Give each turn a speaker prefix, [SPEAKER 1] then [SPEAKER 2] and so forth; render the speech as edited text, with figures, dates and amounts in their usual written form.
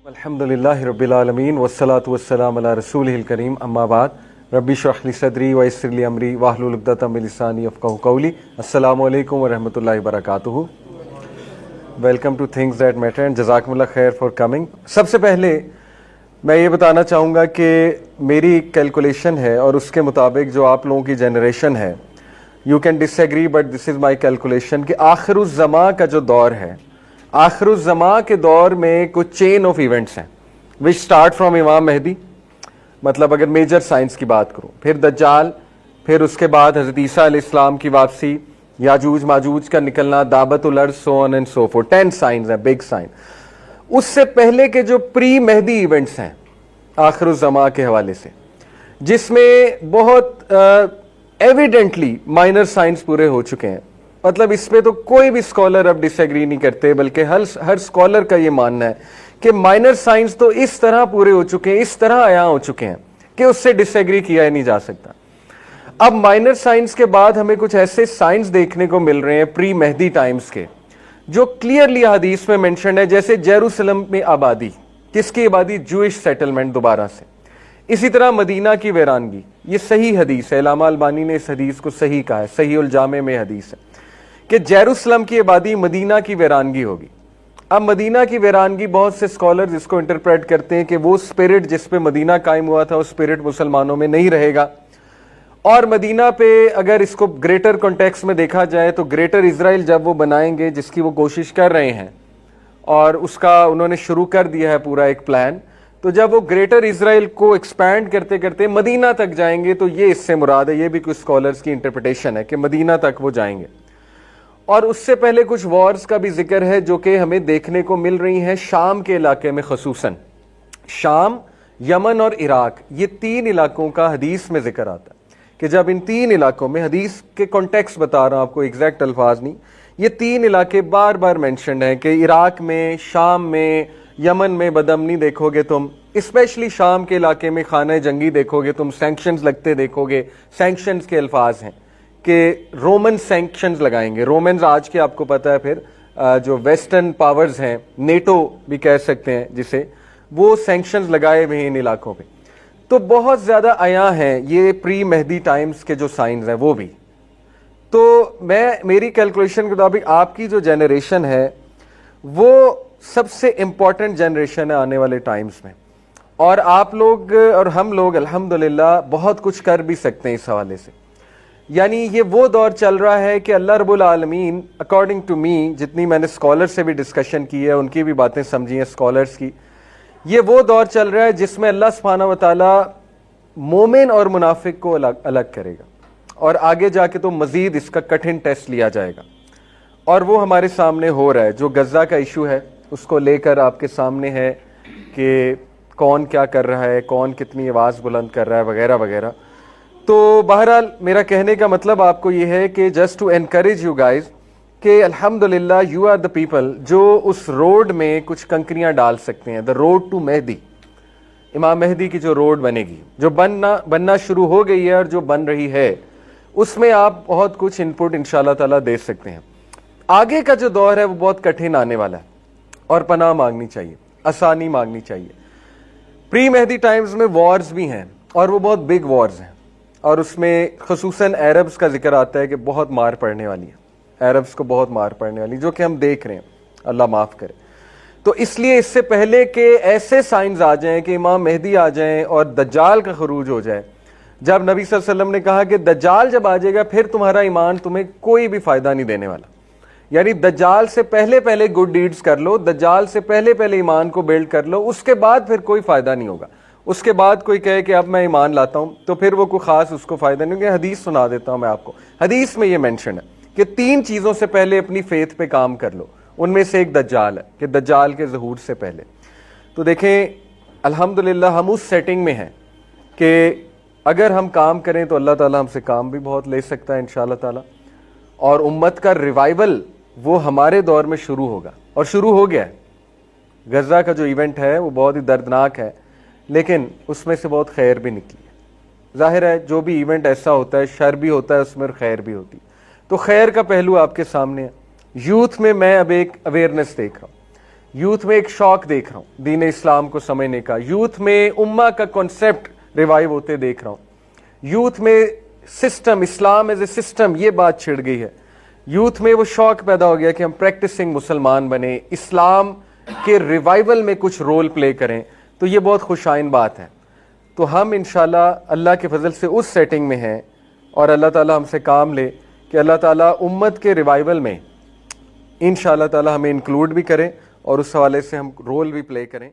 [SPEAKER 1] अल्हम्दुलिल्लाहि रब्बिल आलमीन वस्सलातु वस्सलामु अला रसूलिहिल करीम अम्मा बाद रब्बी इश्रह ली सदरी व यस्सिर ली अमरी वाहलुल उक़दतम मिन लिसानी यफ़क़हू क़ौली। अस्सलामु अलैकुम व रहमतुल्लाहि व बरकातुहू। Welcome to things that matter and जज़ाकुमुल्लाह खैर फॉर कमिंग। सबसे पहले मैं ये बताना चाहूँगा कि मेरी कैलकुलेशन है और उसके मुताबिक जो आप लोगों की जनरेशन है, you can disagree but this is my calculation, कि आखिरुज़्ज़मा का जो दौर है, आखिरुज़्ज़मा के दौर में कुछ चेन ऑफ इवेंट्स हैं विच स्टार्ट फ्रॉम इमाम मेहदी, मतलब अगर मेजर साइंस की बात करूं, फिर दज्जाल, फिर उसके बाद हज़रत ईसा अलैहिस्सलाम की वापसी, याजूज माजूज का निकलना, दाबतुल अर्ज़, so on and so fourth. 10 science हैं, बिग साइन। उससे पहले के जो प्री मेहदी इवेंट्स हैं आखिरुज़्ज़मा के हवाले से, जिसमें बहुत एविडेंटली माइनर साइंस पूरे हो चुके हैं, मतलब इस पे तो कोई भी स्कॉलर अब डिसएग्री नहीं करते, बल्कि हर स्कॉलर का ये मानना है कि माइनर साइंस तो इस तरह पूरे हो चुके हैं, इस तरह आया हो चुके हैं कि उससे डिसएग्री किया ही नहीं जा सकता। अब माइनर साइंस के बाद हमें कुछ ऐसे साइंस देखने को मिल रहे हैं प्री मेहदी टाइम्स के, जो क्लियरली हदीस में मेंशन है, जैसे जेरूसलम में आबादी, किसकी आबादी? जूइश सेटलमेंट दोबारा से। इसी तरह मदीना की वीरानगी, ये सही हदीस है, इलामा अलबानी ने इस हदीस को सही कहा है, सही उल जामे में हदीस है कि जेरूसलम की आबादी मदीना की वीरानगी होगी। अब मदीना की वीरानगी बहुत से स्कॉलर्स इसको इंटरप्रेट करते हैं कि वो स्पिरिट जिस पे मदीना कायम हुआ था, वो स्पिरिट मुसलमानों में नहीं रहेगा, और मदीना पे अगर इसको ग्रेटर कॉन्टेक्स्ट में देखा जाए तो ग्रेटर इजराइल जब वो बनाएंगे, जिसकी वो कोशिश कर रहे हैं और उसका उन्होंने शुरू कर दिया है पूरा एक प्लान, तो जब वो ग्रेटर इजराइल को एक्सपैंड करते करते मदीना तक जाएंगे, तो ये इससे मुराद है, ये भी कुछ स्कॉलर्स की इंटरप्रिटेशन है कि मदीना तक वो जाएंगे। और उससे पहले कुछ वॉर्स का भी जिक्र है जो कि हमें देखने को मिल रही हैं शाम के इलाके में, खसूसन शाम, यमन और इराक, ये 3 इलाकों का हदीस में जिक्र आता है कि जब इन 3 इलाकों में, हदीस के कॉन्टेक्स्ट बता रहा हूं आपको, एग्जैक्ट अल्फाज नहीं, ये 3 इलाके बार बार मेंशन है कि इराक में, शाम में, यमन में बदअमनी देखोगे तुम, स्पेशली शाम के इलाके में खाना जंगी देखोगे तुम, सैंक्शंस लगते देखोगे। सैंक्शंस के अल्फाज हैं कि रोमन सैंक्शंस लगाएंगे। रोमन्स आज के आपको पता है, फिर जो वेस्टर्न पावर्स हैं, नेटो भी कह सकते हैं जिसे, वो सैंक्शंस लगाए हुए हैं इन इलाकों पे। तो बहुत ज़्यादा आया हैं ये प्री मेहदी टाइम्स के जो साइंस हैं वो भी। तो मेरी कैलकुलेशन के मुताबिक आपकी जो जनरेशन है वो सबसे इम्पॉर्टेंट जनरेशन है आने वाले टाइम्स में, और आप लोग और हम लोग अल्हम्दुलिल्लाह बहुत कुछ कर भी सकते हैं इस हवाले से। यानी ये वो दौर चल रहा है कि अल्लाह रब्बुल आलमीन, अकॉर्डिंग टू मी, जितनी मैंने स्कॉलर से भी डिस्कशन की है, उनकी भी बातें समझी हैं स्कॉलर्स की, ये वो दौर चल रहा है जिसमें अल्लाह सुब्हानहू व तआला मोमिन और मुनाफिक को अलग अलग करेगा, और आगे जाके तो मजीद इसका कठिन टेस्ट लिया जाएगा, और वो हमारे सामने हो रहा है। जो गज़ा का इशू है उसको लेकर आपके सामने है कि कौन क्या कर रहा है, कौन कितनी आवाज़ बुलंद कर रहा है, वगैरह वगैरह। तो बहरहाल मेरा कहने का मतलब आपको ये है कि just to encourage you guys कि अल्हम्दुलिल्लाह यू आर द पीपल जो उस रोड में कुछ कंकरियां डाल सकते हैं। द रोड टू मेहदी, इमाम मेहदी की जो रोड बनेगी, जो बनना शुरू हो गई है और जो बन रही है, उसमें आप बहुत कुछ इनपुट इंशाअल्लाह ताला दे सकते हैं। आगे का जो दौर है वो बहुत कठिन आने वाला है, और पनाह मांगनी चाहिए, आसानी मांगनी चाहिए। प्री मेहदी टाइम्स में वॉर्स भी हैं, और वो बहुत बिग वॉर्स हैं, और उसमें खसूसन अरब्स का जिक्र आता है कि बहुत मार पड़ने वाली है, अरब्स को बहुत मार पड़ने वाली, जो कि हम देख रहे हैं, अल्लाह माफ़ करे। तो इसलिए इससे पहले कि ऐसे साइंस आ जाएं कि इमाम मेहदी आ जाएं और दज्जाल का खरूज हो जाए, जब नबी सल्लल्लाहु अलैहि वसल्लम ने कहा कि दज्जाल जब आ जाएगा फिर तुम्हारा ईमान तुम्हें कोई भी फ़ायदा नहीं देने वाला, यानी दज्जाल से पहले पहले गुड डीड्स कर लो, दज्जाल से पहले पहले ईमान को बिल्ड कर लो, उसके बाद फिर कोई फ़ायदा नहीं होगा। उसके बाद कोई कहे कि अब मैं ईमान लाता हूं, तो फिर वो कोई खास उसको फायदा नहीं होगा। हदीस सुना देता हूं मैं आपको, हदीस में ये मेंशन है कि 3 चीजों से पहले अपनी फेथ पे काम कर लो, उनमें से एक दज्जाल है, कि दज्जाल के ज़हूर से पहले। तो देखें अल्हम्दुलिल्लाह हम उस सेटिंग में हैं कि अगर हम काम करें तो अल्लाह ताला हमसे काम भी बहुत ले सकता है इंशाअल्लाह ताला, और उम्मत का रिवाइवल वो हमारे दौर में शुरू होगा, और शुरू हो गया है। गज़ा का जो इवेंट है वो बहुत ही दर्दनाक है, लेकिन उसमें से बहुत खैर भी निकली है। जाहिर है जो भी इवेंट ऐसा होता है, शर भी होता है उसमें और खैर भी होती है। तो खैर का पहलू आपके सामने है। यूथ में मैं अब एक अवेयरनेस देख रहा हूँ یوتھ میں ایک شوق دیکھ رہا ہوں دین اسلام کو سمجھنے کا, یوتھ میں امہ کا کنسپٹ ریوائیو ہوتے دیکھ رہا ہوں, یوتھ میں system, Islam as a system, یہ بات چھڑ گئی ہے. یوتھ میں وہ شوق پیدا ہو گیا کہ ہم پریکٹسنگ مسلمان بنیں, اسلام کے ریوائیول میں کچھ رول پلے کریں. تو یہ بہت خوش آئند بات ہے. تو ہم انشاءاللہ اللہ کے فضل سے اس سیٹنگ میں ہیں, اور اللہ تعالی ہم سے کام لے کہ اللہ تعالی امت کے ریوائیول میں انشاءاللہ تعالی ہمیں انکلوڈ بھی کریں اور اس حوالے سے ہم رول بھی پلے کریں.